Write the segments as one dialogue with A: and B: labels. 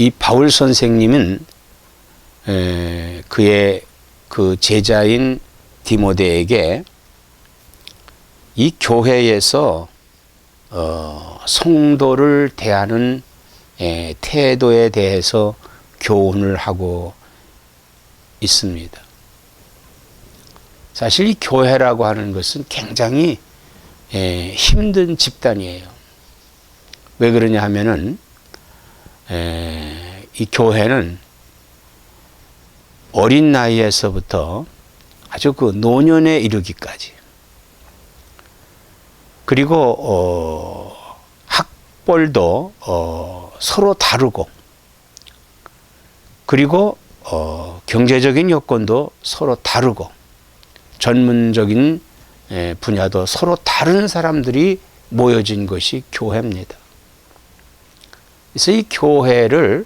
A: 이 바울 선생님은 그의 그 제자인 디모데에게 이 교회에서 성도를 대하는 태도에 대해서 교훈을 하고 있습니다. 사실 이 교회라고 하는 것은 굉장히 힘든 집단이에요. 왜 그러냐 하면은 이 교회는 어린 나이에서부터 아주 그 노년에 이르기까지, 그리고 학벌도 서로 다르고, 그리고 경제적인 여건도 서로 다르고, 전문적인 분야도 서로 다른 사람들이 모여진 것이 교회입니다. 그래서 이 교회를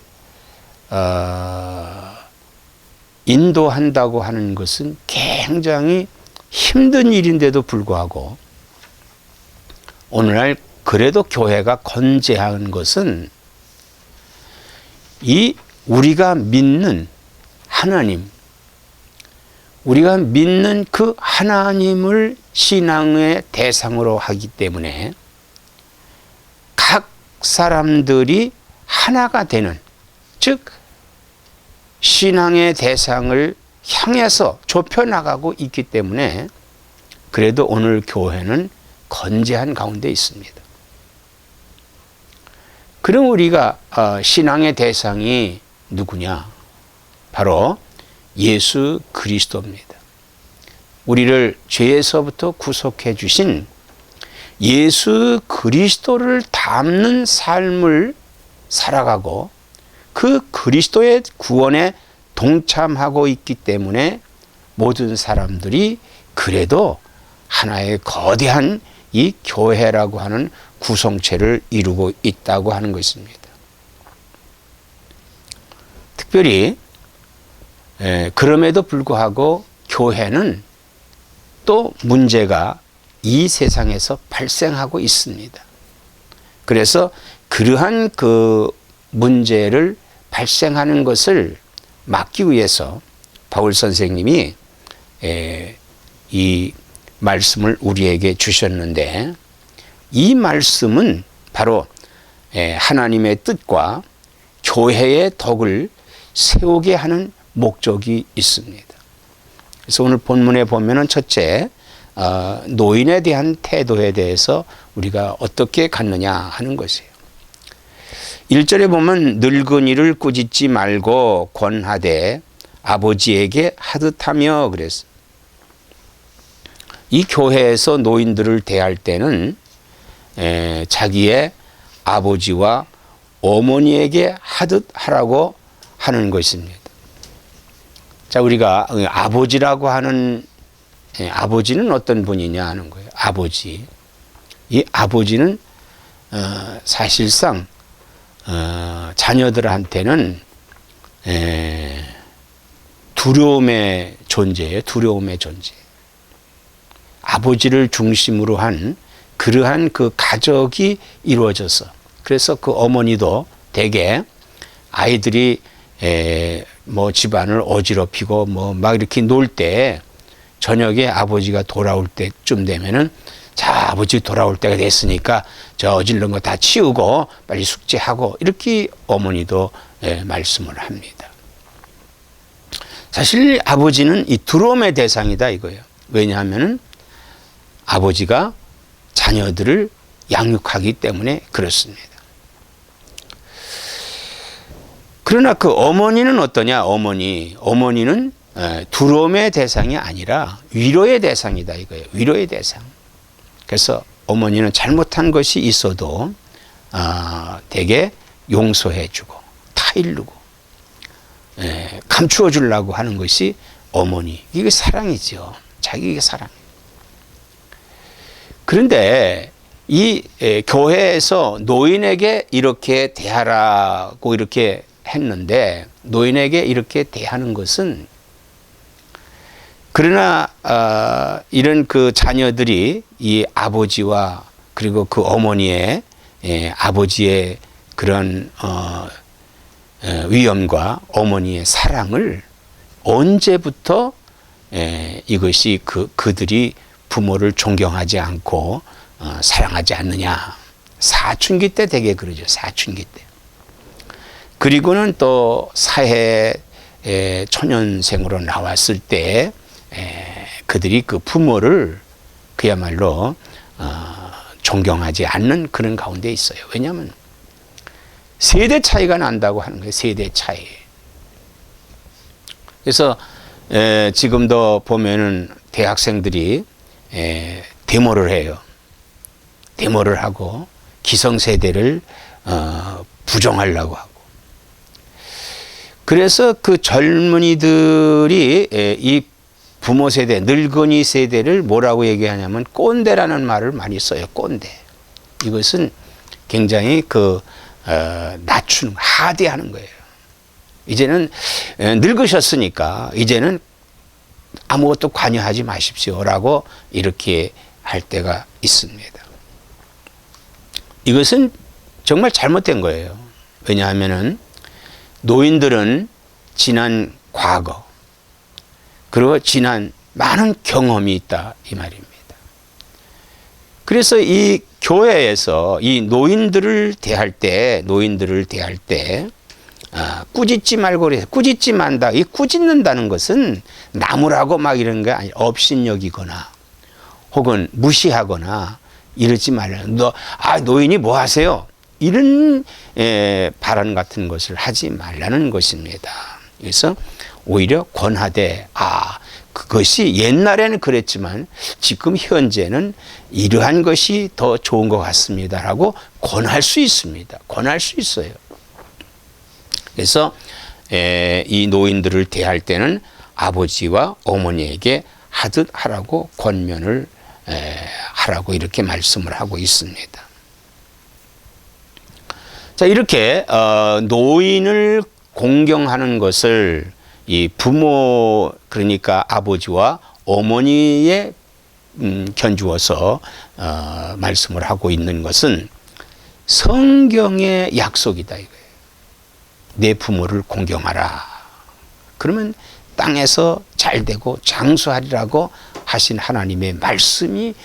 A: 인도한다고 하는 것은 굉장히 힘든 일인데도 불구하고, 오늘날 그래도 교회가 건재한 것은 이 우리가 믿는 하나님, 우리가 믿는 그 하나님을 신앙의 대상으로 하기 때문에 각 사람들이 하나가 되는, 즉 신앙의 대상을 향해서 좁혀나가고 있기 때문에 그래도 오늘 교회는 건재한 가운데 있습니다. 그럼 우리가 신앙의 대상이 누구냐? 바로 예수 그리스도입니다. 우리를 죄에서부터 구속해 주신 예수 그리스도를 닮는 삶을 살아가고 그 그리스도의 구원에 동참하고 있기 때문에 모든 사람들이 그래도 하나의 거대한 이 교회라고 하는 구성체를 이루고 있다고 하는 것입니다. 특별히 그럼에도 불구하고 교회는 또 문제가 이 세상에서 발생하고 있습니다. 그래서 그러한 그 문제를 발생하는 것을 막기 위해서 바울 선생님이 이 말씀을 우리에게 주셨는데, 이 말씀은 바로 하나님의 뜻과 교회의 덕을 세우게 하는 목적이 있습니다. 그래서 오늘 본문에 보면은 첫째, 노인에 대한 태도에 대해서 우리가 어떻게 갖느냐 하는 것이에요. 1절에 보면 늙은이를 꾸짖지 말고 권하되 아버지에게 하듯하며 그랬어요. 이 교회에서 노인들을 대할 때는 자기의 아버지와 어머니에게 하듯 하라고 하는 것입니다. 자, 우리가 아버지라고 하는 아버지는 어떤 분이냐 하는 거예요. 아버지. 이 아버지는 사실상 자녀들한테는 두려움의 존재예요. 두려움의 존재. 아버지를 중심으로 한 그러한 그 가족이 이루어져서, 그래서 그 어머니도 대개 아이들이 뭐 집안을 어지럽히고 뭐 막 이렇게 놀 때 저녁에 아버지가 돌아올 때쯤 되면은, 자, 아버지 돌아올 때가 됐으니까 저 어질른 거 다 치우고 빨리 숙제하고, 이렇게 어머니도 말씀을 합니다. 사실 아버지는 이 두려움의 대상이다 이거예요. 왜냐하면은 아버지가 자녀들을 양육하기 때문에 그렇습니다. 그러나 그 어머니는 어떠냐? 어머니는 두려움의 대상이 아니라 위로의 대상이다 이거예요. 위로의 대상. 그래서 어머니는 잘못한 것이 있어도 되게 용서해주고 타일르고 감추어 주려고 하는 것이 어머니. 이게 사랑이죠. 자기의 사랑. 그런데 이 교회에서 노인에게 이렇게 대하라고 이렇게 했는데, 노인에게 이렇게 대하는 것은, 그러나 이런 그 자녀들이 이 아버지와 그리고 그 어머니의 아버지의 그런 위엄과 어머니의 사랑을 언제부터 이것이 그들이 부모를 존경하지 않고 사랑하지 않느냐. 사춘기 때 되게 그러죠. 사춘기 때. 그리고는 또 사회 초년생으로 나왔을 때 그들이 그 부모를 그야말로 존경하지 않는 그런 가운데 있어요. 왜냐하면 세대 차이가 난다고 하는 거예요. 세대 차이. 그래서 지금도 보면은 대학생들이 데모를 해요. 데모를 하고 기성세대를 부정하려고 하고. 그래서 그 젊은이들이 이 부모 세대, 늙은이 세대를 뭐라고 얘기하냐면 꼰대라는 말을 많이 써요. 꼰대. 이것은 굉장히 낮추는, 하대하는 거예요. 이제는 늙으셨으니까 이제는 아무것도 관여하지 마십시오라고 이렇게 할 때가 있습니다. 이것은 정말 잘못된 거예요. 왜냐하면은 노인들은 지난 과거 그리고 지난 많은 경험이 있다 이 말입니다. 그래서 이 교회에서 이 노인들을 대할 때 꾸짖지 말고 그래서 꾸짖지 만다. 이 꾸짖는다는 것은 나무라고 막 이런 게 아니 업신여기거나 혹은 무시하거나 이러지 말라. 노인이 뭐 하세요? 이런 발언 같은 것을 하지 말라는 것입니다. 그래서 오히려 권하되 그것이 옛날에는 그랬지만 지금 현재는 이러한 것이 더 좋은 것 같습니다라고 권할 수 있습니다. 권할 수 있어요. 그래서 이 노인들을 대할 때는 아버지와 어머니에게 하듯 하라고 권면을 하라고 이렇게 말씀을 하고 있습니다. 자, 이렇게 노인을 공경하는 것을 이 부모 그러니까 아버지와 어머니에 견주어서 말씀을 하고 있는 것은 성경의 약속이다 이거예요. 내 부모를 공경하라. 그러면 땅에서 잘되고 장수하리라고 하신 하나님의 말씀이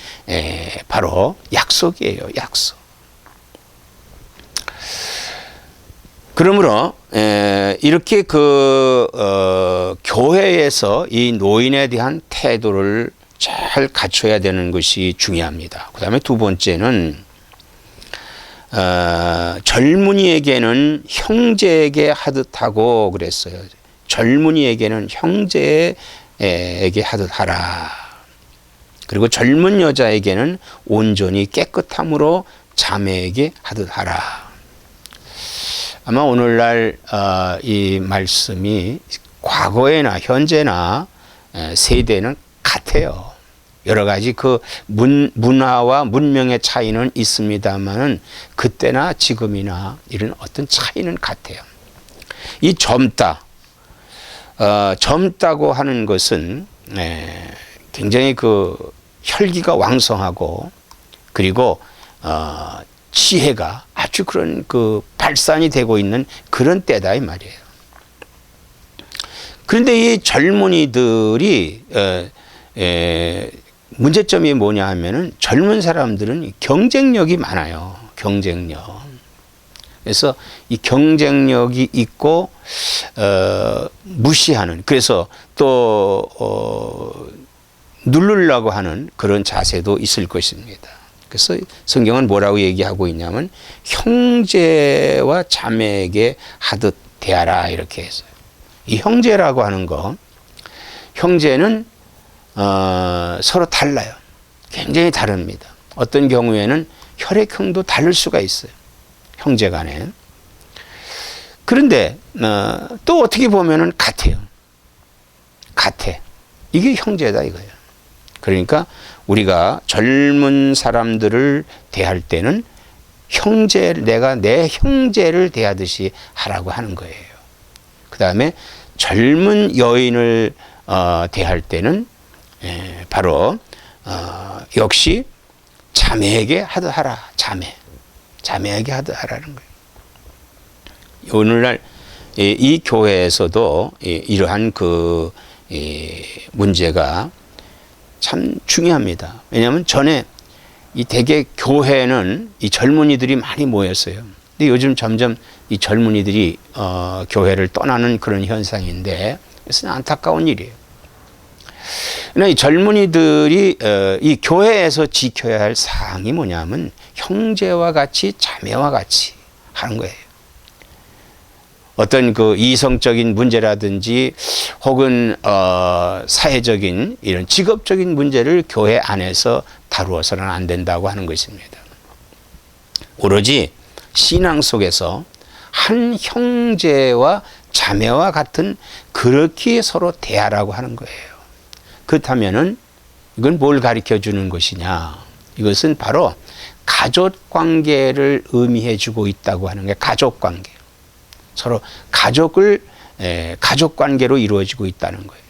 A: 바로 약속이에요. 약속. 그러므로 이렇게 교회에서 이 노인에 대한 태도를 잘 갖춰야 되는 것이 중요합니다. 그 다음에 두 번째는 젊은이에게는 형제에게 하듯하고 그랬어요. 젊은이에게는 형제에게 하듯 하라. 그리고 젊은 여자에게는 온전히 깨끗함으로 자매에게 하듯 하라. 아마 오늘날 이 말씀이 과거에나 현재나 세대는 같아요. 여러 가지 문화와 문명의 차이는 있습니다만은 그때나 지금이나 이런 어떤 차이는 같아요. 이 젊다고 하는 것은 굉장히 혈기가 왕성하고 그리고 지혜가 아주 그런 발산이 되고 있는 그런 때다 이 말이에요. 그런데 이 젊은이들이 문제점이 뭐냐 하면은 젊은 사람들은 경쟁력이 많아요. 경쟁력. 그래서 이 경쟁력이 있고 무시하는 그래서 또 누르려고 하는 그런 자세도 있을 것입니다. 그래서 성경은 뭐라고 얘기하고 있냐면 형제와 자매에게 하듯 대하라 이렇게 했어요. 이 형제라고 하는 거 형제는 서로 달라요. 굉장히 다릅니다. 어떤 경우에는 혈액형도 다를 수가 있어요. 형제 간에. 그런데 또 어떻게 보면은 같아요. 같아. 이게 형제다 이거예요. 그러니까 우리가 젊은 사람들을 대할 때는 내가 내 형제를 대하듯이 하라고 하는 거예요. 그 다음에 젊은 여인을 대할 때는 바로 역시 자매에게 하듯 하라. 자매에게 하듯 하라는 거예요. 오늘날 이 교회에서도 이러한 문제가 참 중요합니다. 왜냐하면 전에 이 대개 교회는 이 젊은이들이 많이 모였어요. 근데 요즘 점점 이 젊은이들이 교회를 떠나는 그런 현상인데, 그래서 안타까운 일이에요. 이 젊은이들이 이 교회에서 지켜야 할 사항이 뭐냐면 형제와 같이 자매와 같이 하는 거예요. 어떤 이성적인 문제라든지 혹은 사회적인 이런 직업적인 문제를 교회 안에서 다루어서는 안 된다고 하는 것입니다. 오로지 신앙 속에서 한 형제와 자매와 같은 그렇게 서로 대하라고 하는 거예요. 그렇다면은 이건 뭘 가르쳐 주는 것이냐? 이것은 바로 가족 관계를 의미해 주고 있다고 하는 게 가족 관계. 서로 가족 관계로 이루어지고 있다는 거예요.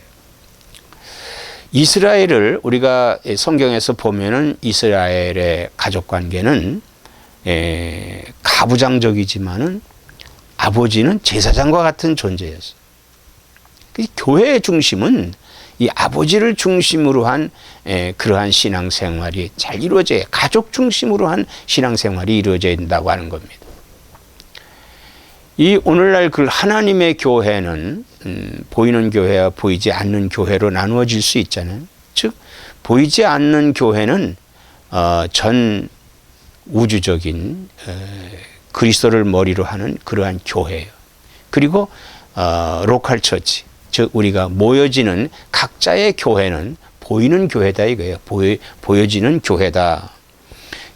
A: 이스라엘을 우리가 성경에서 보면은 이스라엘의 가족 관계는 가부장적이지만은 아버지는 제사장과 같은 존재였어요. 교회의 중심은 이 아버지를 중심으로 한 그러한 신앙생활이 잘 이루어져야, 가족 중심으로 한 신앙생활이 이루어져야 된다고 하는 겁니다. 이 오늘날 그 하나님의 교회는 보이는 교회와 보이지 않는 교회로 나누어질 수 있잖아요. 즉 보이지 않는 교회는 전 우주적인 그리스도를 머리로 하는 그러한 교회예요. 그리고 로컬 처치, 즉 우리가 모여지는 각자의 교회는 보이는 교회다 이거예요. 보여지는 교회다.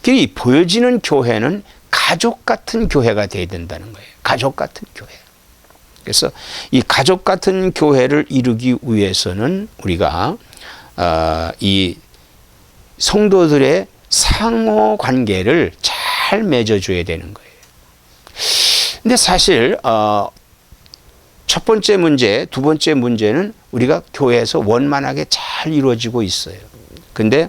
A: 이 보여지는 교회는 가족 같은 교회가 돼야 된다는 거예요. 가족 같은 교회. 그래서 이 가족 같은 교회를 이루기 위해서는 우리가 이 성도들의 상호 관계를 잘 맺어줘야 되는 거예요. 근데 사실 첫 번째 문제, 두 번째 문제는 우리가 교회에서 원만하게 잘 이루어지고 있어요. 근데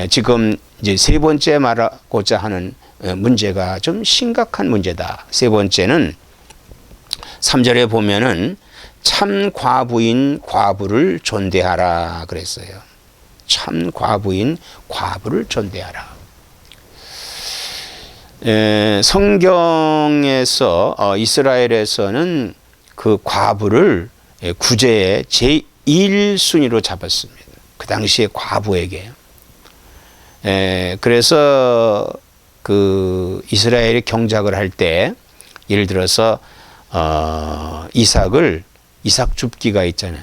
A: 지금 이제 세 번째 말하고자 하는 문제가 좀 심각한 문제다. 세 번째는 3절에 보면은 참 과부인 과부를 존대하라 그랬어요. 참 과부인 과부를 존대하라. 성경에서 이스라엘에서는 그 과부를 구제의 제1순위로 잡았습니다. 그 당시에 과부에게. 그래서 그 이스라엘이 경작을 할 때 예를 들어서 이삭 줍기가 있잖아요.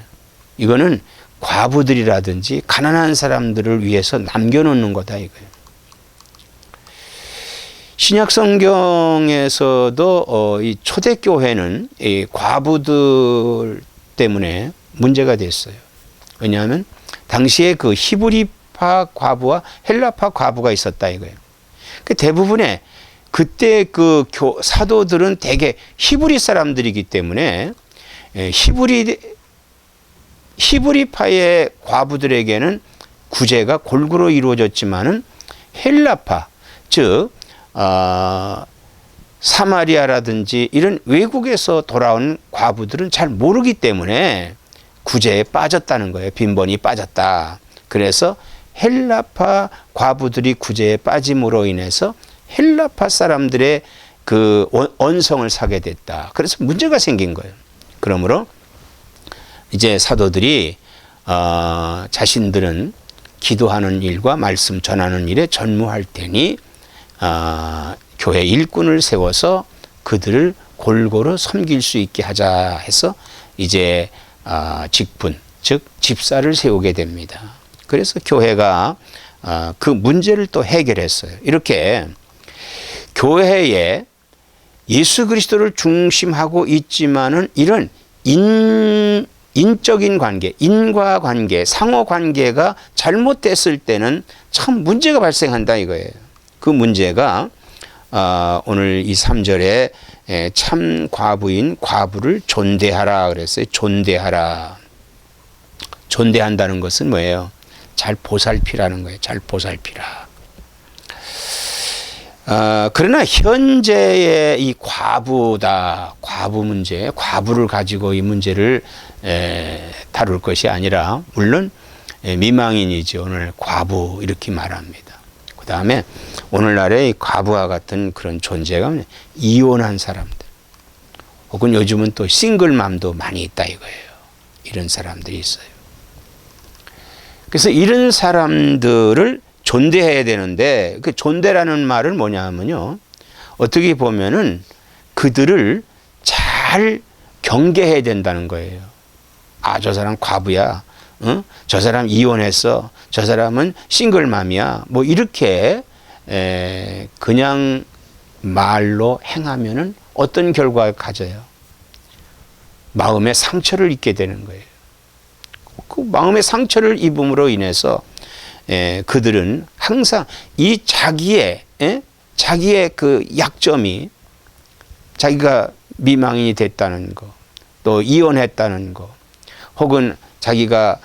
A: 이거는 과부들이라든지 가난한 사람들을 위해서 남겨놓는 거다 이거예요. 신약 성경에서도 이 초대교회는 이 과부들 때문에 문제가 됐어요. 왜냐하면 당시에 그 히브리파 과부와 헬라파 과부가 있었다 이거예요. 대부분의 그때 그 사도들은 대개 히브리 사람들이기 때문에 히브리파의 과부들에게는 구제가 골고루 이루어졌지만은 헬라파, 즉 사마리아라든지 이런 외국에서 돌아온 과부들은 잘 모르기 때문에 구제에 빠졌다는 거예요. 빈번히 빠졌다. 그래서 헬라파 과부들이 구제에 빠짐으로 인해서 헬라파 사람들의 그 언성을 사게 됐다. 그래서 문제가 생긴 거예요. 그러므로 이제 사도들이 자신들은 기도하는 일과 말씀 전하는 일에 전무할 테니 교회 일꾼을 세워서 그들을 골고루 섬길 수 있게 하자 해서 이제 직분, 즉 집사를 세우게 됩니다. 그래서 교회가 그 문제를 또 해결했어요. 이렇게 교회에 예수 그리스도를 중심하고 있지만은 이런 인적인 관계, 인과관계, 상호관계가 잘못됐을 때는 참 문제가 발생한다 이거예요. 그 문제가 오늘 이 3절에 참 과부인 과부를 존대하라 그랬어요. 존대하라. 존대한다는 것은 뭐예요? 잘 보살피라는 거예요. 잘 보살피라. 그러나 현재의 이 과부 문제, 과부를 가지고 이 문제를 다룰 것이 아니라, 물론 미망인이지 오늘 과부 이렇게 말합니다. 그 다음에 오늘날의 과부와 같은 그런 존재가 이혼한 사람들, 혹은 요즘은 또 싱글맘도 많이 있다 이거예요. 이런 사람들이 있어요. 그래서 이런 사람들을 존대해야 되는데, 그 존대라는 말은 뭐냐 하면요, 어떻게 보면은 그들을 잘 경계해야 된다는 거예요. 아, 저 사람 과부야. 저 사람 이혼했어. 저 사람은 싱글맘이야. 뭐 이렇게 그냥 말로 행하면은 어떤 결과를 가져요? 마음의 상처를 입게 되는 거예요. 그 마음의 상처를 입음으로 인해서 그들은 항상 이 자기의 그 약점이, 자기가 미망인이 됐다는 거, 또 이혼했다는 거, 혹은 자기가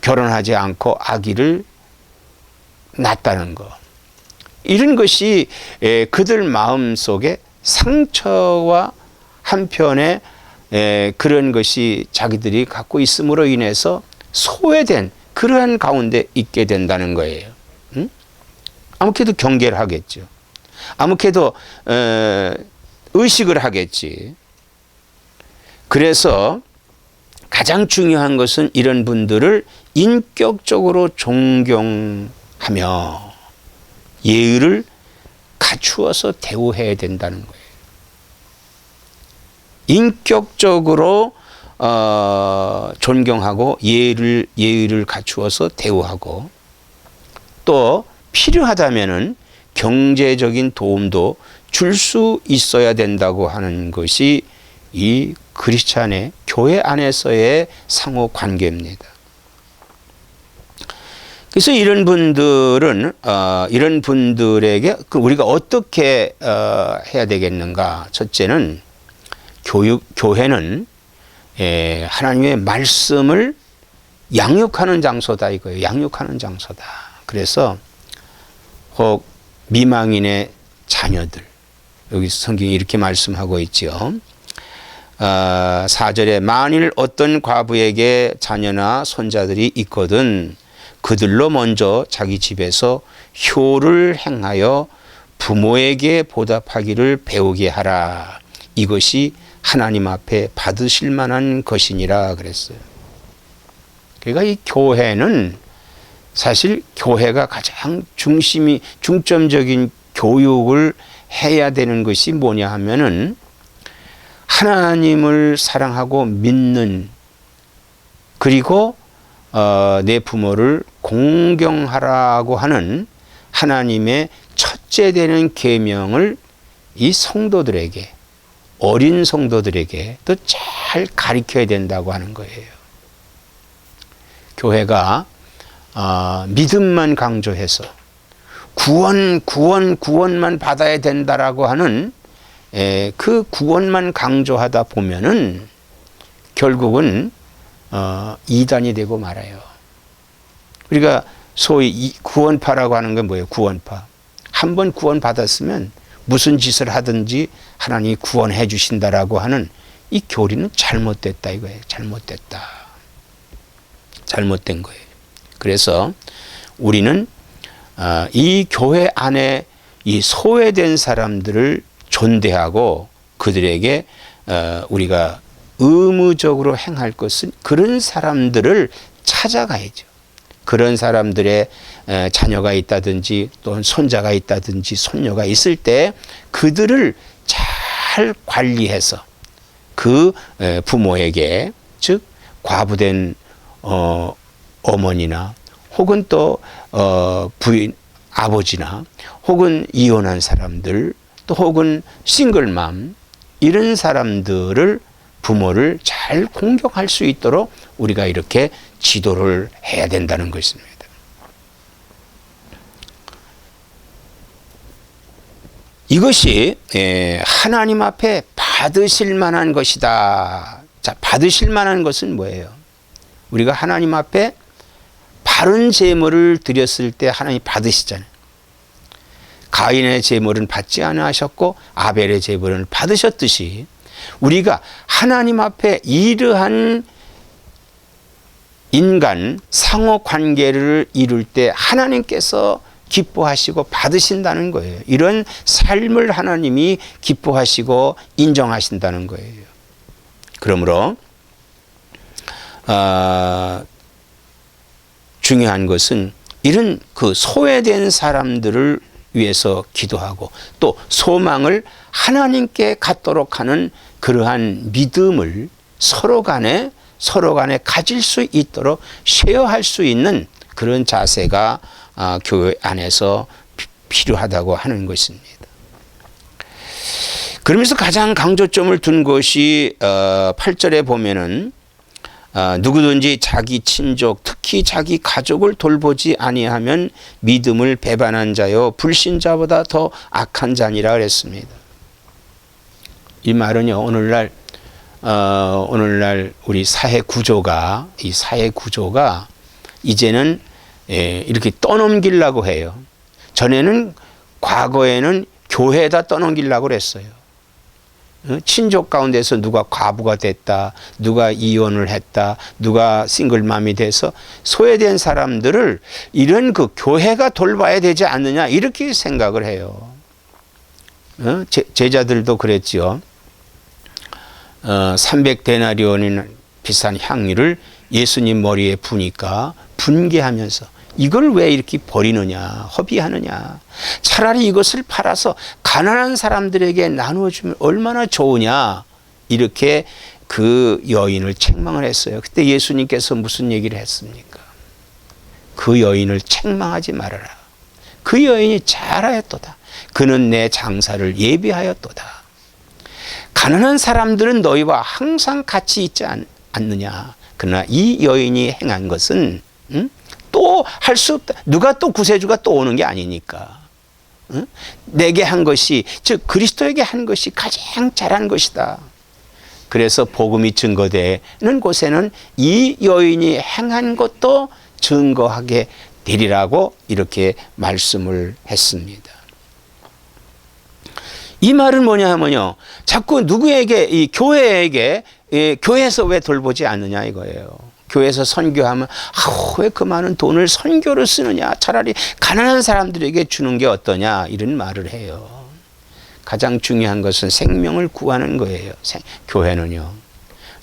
A: 결혼하지 않고 아기를 낳았다는 거, 이런 것이 그들 마음 속에 상처와 한편에 그런 것이 자기들이 갖고 있음으로 인해서 소외된 그러한 가운데 있게 된다는 거예요. 아무래도 경계를 하겠죠. 아무래도 의식을 하겠지. 그래서 가장 중요한 것은 이런 분들을 인격적으로 존경하며 예의를 갖추어서 대우해야 된다는 거예요. 인격적으로 존경하고 예의를 갖추어서 대우하고, 또 필요하다면은 경제적인 도움도 줄 수 있어야 된다고 하는 것이 이 크리스찬의 교회 안에서의 상호 관계입니다. 그래서 이런 분들은 이런 분들에게 우리가 어떻게 해야 되겠는가? 첫째는 교회는 하나님의 말씀을 양육하는 장소다 이거예요. 양육하는 장소다. 그래서 혹 미망인의 자녀들, 여기 성경이 이렇게 말씀하고 있죠. 4절에 만일 어떤 과부에게 자녀나 손자들이 있거든 그들로 먼저 자기 집에서 효를 행하여 부모에게 보답하기를 배우게 하라. 이것이 하나님 앞에 받으실 만한 것이니라 그랬어요. 그러니까 이 교회는, 사실 교회가 가장 중점적인 교육을 해야 되는 것이 뭐냐 하면은 하나님을 사랑하고 믿는, 그리고 내 부모를 공경하라고 하는 하나님의 첫째 되는 계명을 이 성도들에게, 어린 성도들에게 또 잘 가르쳐야 된다고 하는 거예요. 교회가 믿음만 강조해서 구원만 받아야 된다라고 하는 그 구원만 강조하다 보면은 결국은 이단이 되고 말아요. 우리가 소위 구원파라고 하는 건 뭐예요? 구원파. 한번 구원 받았으면 무슨 짓을 하든지 하나님이 구원해 주신다라고 하는 이 교리는 잘못됐다 이거예요. 잘못됐다. 잘못된 거예요. 그래서 우리는 이 교회 안에 이 소외된 사람들을 존대하고 그들에게 우리가 의무적으로 행할 것은 그런 사람들을 찾아가야죠. 그런 사람들의 자녀가 있다든지 또는 손자가 있다든지 손녀가 있을 때 그들을 잘 관리해서 그 부모에게, 즉 과부된 어머니나 혹은 또 부인 아버지나 혹은 이혼한 사람들 또 혹은 싱글맘, 이런 사람들을, 부모를 잘 공경할 수 있도록 우리가 이렇게 지도를 해야 된다는 것입니다. 이것이 하나님 앞에 받으실 만한 것이다. 자, 받으실 만한 것은 뭐예요? 우리가 하나님 앞에 바른 제물을 드렸을 때 하나님이 받으시잖아요. 가인의 제물은 받지 아니하셨고 아벨의 제물을 받으셨듯이 우리가 하나님 앞에 이러한 인간 상호 관계를 이룰 때 하나님께서 기뻐하시고 받으신다는 거예요. 이런 삶을 하나님이 기뻐하시고 인정하신다는 거예요. 그러므로 중요한 것은 이런 그 소외된 사람들을 위해서 기도하고 또 소망을 하나님께 갖도록 하는 그러한 믿음을 서로 간에 가질 수 있도록 쉐어할 수 있는 그런 자세가 교회 안에서 필요하다고 하는 것입니다. 그러면서 가장 강조점을 둔 것이 8절에 보면은 누구든지 자기 친족 특히 자기 가족을 돌보지 아니하면 믿음을 배반한 자요 불신자보다 더 악한 자니라 그랬습니다. 이 말은요 오늘날 우리 사회 구조가 이제는 이렇게 떠넘기려고 해요. 전에는 과거에는 교회에다 떠넘기려고 그랬어요. 친족 가운데서 누가 과부가 됐다, 누가 이혼을 했다, 누가 싱글맘이 돼서 소외된 사람들을 이런 그 교회가 돌봐야 되지 않느냐 이렇게 생각을 해요. 제자들도 그랬지요. 300데나리온이나 비싼 향유를 예수님 머리에 부니까 분개하면서 이걸 왜 이렇게 버리느냐, 허비하느냐. 차라리 이것을 팔아서 가난한 사람들에게 나누어주면 얼마나 좋으냐. 이렇게 그 여인을 책망을 했어요. 그때 예수님께서 무슨 얘기를 했습니까? 그 여인을 책망하지 말아라. 그 여인이 잘하였도다. 그는 내 장사를 예비하였도다. 가난한 사람들은 너희와 항상 같이 있지 않느냐. 그러나 이 여인이 행한 것은 또 할 수 없다. 누가 또 구세주가 또 오는 게 아니니까. 내게 한 것이 즉 그리스도에게 한 것이 가장 잘한 것이다. 그래서 복음이 증거되는 곳에는 이 여인이 행한 것도 증거하게 되리라고 이렇게 말씀을 했습니다. 이 말은 뭐냐 하면요. 자꾸 누구에게 이 교회에게 교회에서 왜 돌보지 않느냐 이거예요. 교회에서 선교하면 왜 그 많은 돈을 선교를 쓰느냐. 차라리 가난한 사람들에게 주는 게 어떠냐 이런 말을 해요. 가장 중요한 것은 생명을 구하는 거예요. 교회는요.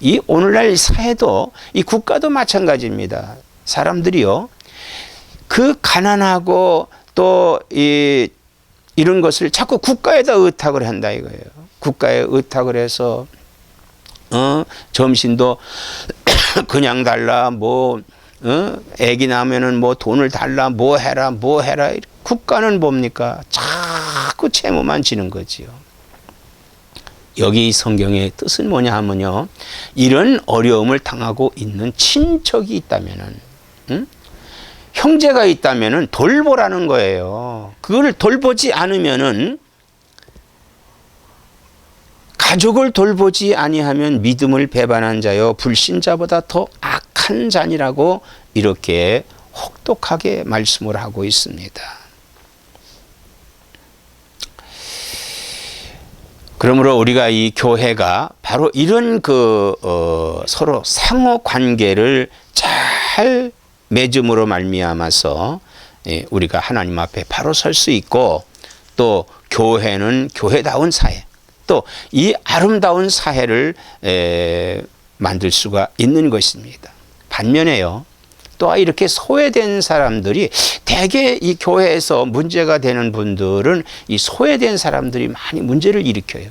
A: 이 오늘날 사회도 이 국가도 마찬가지입니다. 사람들이요. 그 가난하고 또 이런 것을 자꾸 국가에다 의탁을 한다 이거예요. 국가에 의탁을 해서 점심도 그냥 달라 애기 나면은 돈을 달라 뭐 해라 국가는 뭡니까? 자꾸 채무만 지는 거지요. 여기 성경의 뜻은 뭐냐 하면요. 이런 어려움을 당하고 있는 친척이 있다면은 형제가 있다면은 돌보라는 거예요. 그걸 돌보지 않으면은 가족을 돌보지 아니하면 믿음을 배반한 자요 불신자보다 더 악한 자니라고 이렇게 혹독하게 말씀을 하고 있습니다. 그러므로 우리가 이 교회가 바로 이런 서로 상호 관계를 잘 맺음으로 말미암아서 우리가 하나님 앞에 바로 설 수 있고 또 교회는 교회다운 사회 또 이 아름다운 사회를 만들 수가 있는 것입니다. 반면에요. 또 이렇게 소외된 사람들이 대개 이 교회에서 문제가 되는 분들은 이 소외된 사람들이 많이 문제를 일으켜요.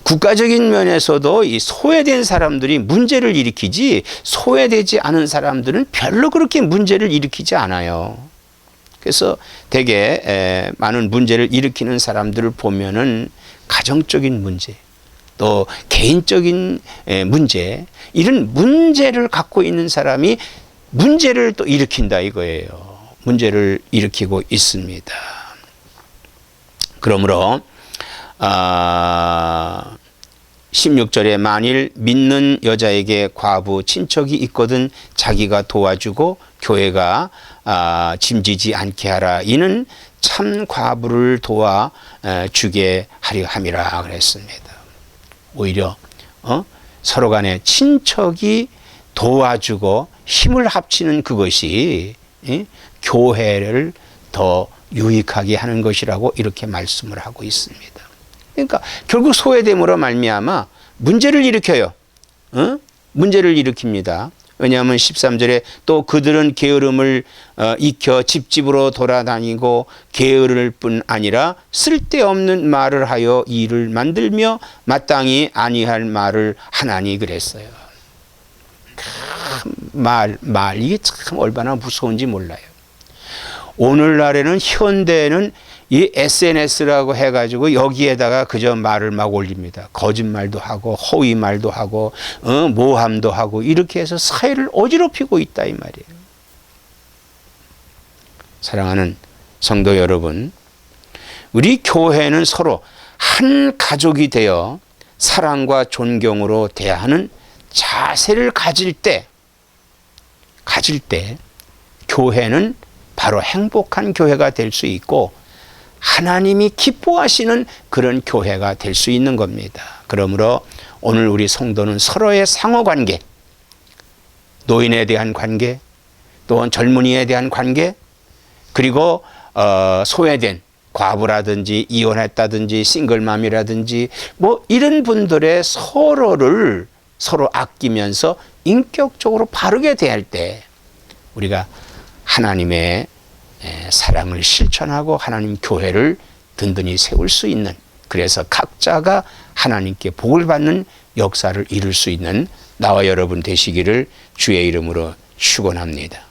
A: 국가적인 면에서도 이 소외된 사람들이 문제를 일으키지 소외되지 않은 사람들은 별로 그렇게 문제를 일으키지 않아요. 그래서 대개 많은 문제를 일으키는 사람들을 보면은 가정적인 문제 또 개인적인 문제 이런 문제를 갖고 있는 사람이 문제를 또 일으킨다 이거예요. 문제를 일으키고 있습니다. 그러므로 16절에 만일 믿는 여자에게 과부 친척이 있거든 자기가 도와주고 교회가 짐지지 않게 하라. 이는 참 과부를 도와 주게 하려 함이라 그랬습니다. 오히려 서로 간에 친척이 도와주고 힘을 합치는 그것이 교회를 더 유익하게 하는 것이라고 이렇게 말씀을 하고 있습니다. 그러니까 결국 소외됨으로 말미암아 문제를 일으켜요. 문제를 일으킵니다. 왜냐하면 13절에 또 그들은 게으름을 익혀 집집으로 돌아다니고 게으를 뿐 아니라 쓸데없는 말을 하여 일을 만들며 마땅히 아니할 말을 하나니 그랬어요. 이게 참 얼마나 무서운지 몰라요. 오늘날에는 현대에는 이 SNS라고 해가지고 여기에다가 그저 말을 막 올립니다. 거짓말도 하고 허위 말도 하고 모함도 하고 이렇게 해서 사회를 어지럽히고 있다 이 말이에요. 사랑하는 성도 여러분, 우리 교회는 서로 한 가족이 되어 사랑과 존경으로 대하는 자세를 가질 때 교회는 바로 행복한 교회가 될 수 있고 하나님이 기뻐하시는 그런 교회가 될 수 있는 겁니다. 그러므로 오늘 우리 성도는 서로의 상호관계, 노인에 대한 관계, 또한 젊은이에 대한 관계, 그리고 소외된 과부라든지 이혼했다든지 싱글맘이라든지 뭐 이런 분들의 서로 아끼면서 인격적으로 바르게 대할 때 우리가 하나님의 사랑을 실천하고 하나님 교회를 든든히 세울 수 있는, 그래서 각자가 하나님께 복을 받는 역사를 이룰 수 있는 나와 여러분 되시기를 주의 이름으로 축원합니다.